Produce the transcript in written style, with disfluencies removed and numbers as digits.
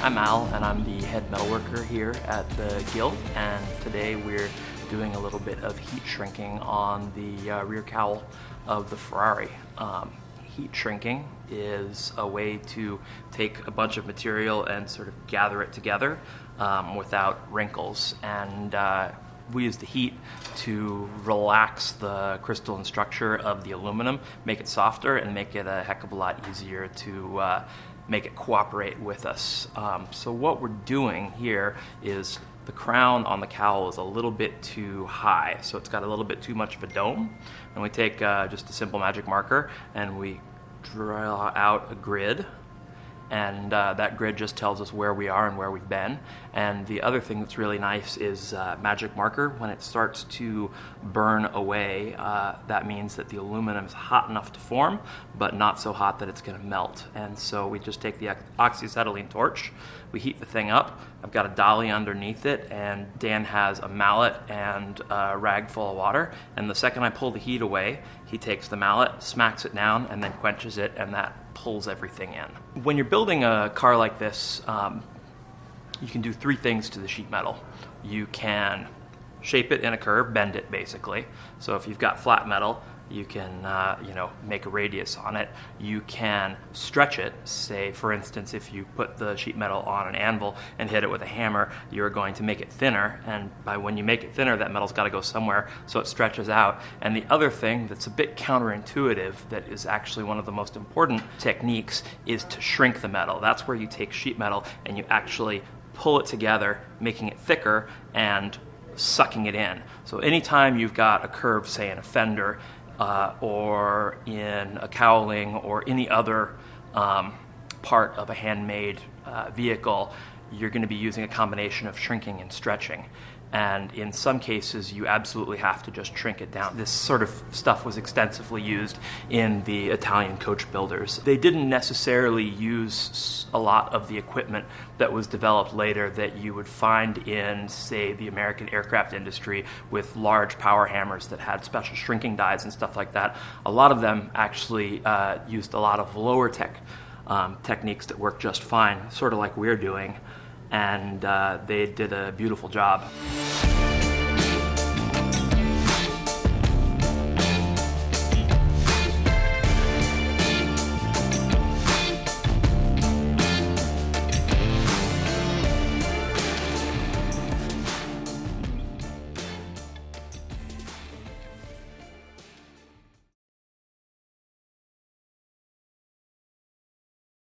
I'm Al, and I'm the head metalworker here at the Guild, and today we're doing a little bit of heat shrinking on the rear cowl of the Ferrari. Heat shrinking is a way to take a bunch of material and sort of gather it together without wrinkles, and we use the heat to relax the crystalline structure of the aluminum, make it softer, and make it a heck of a lot easier to make it cooperate with us. So what we're doing here is the crown on the cowl is a little bit too high, so it's got a little bit too much of a dome. And we take just a simple magic marker and we draw out a grid, and that grid just tells us where we are and where we've been. And the other thing that's really nice is magic marker, when it starts to burn away, that means that the aluminum is hot enough to form, but not so hot that it's going to melt. And so we just take the oxyacetylene torch, we heat the thing up. I've got a dolly underneath it, and Dan has a mallet and a rag full of water. And the second I pull the heat away, he takes the mallet, smacks it down, and then quenches it, and that pulls everything in. When you're building a car like this, you can do three things to the sheet metal. You can shape it in a curve, bend it basically. So if you've got flat metal, you can make a radius on it. You can stretch it. Say, for instance, if you put the sheet metal on an anvil and hit it with a hammer, you're going to make it thinner, and when you make it thinner, that metal's got to go somewhere, so it stretches out. And the other thing that's a bit counterintuitive, that is actually one of the most important techniques, is to shrink the metal. That's where you take sheet metal and you actually pull it together, making it thicker and sucking it in. So anytime you've got a curve, say in a fender, or in a cowling or any other part of a handmade vehicle, you're going to be using a combination of shrinking and stretching. And in some cases, you absolutely have to just shrink it down. This sort of stuff was extensively used in the Italian coach builders. They didn't necessarily use a lot of the equipment that was developed later that you would find in, say, the American aircraft industry with large power hammers that had special shrinking dies and stuff like that. A lot of them actually used a lot of lower tech techniques that work just fine, sort of like we're doing. And they did a beautiful job.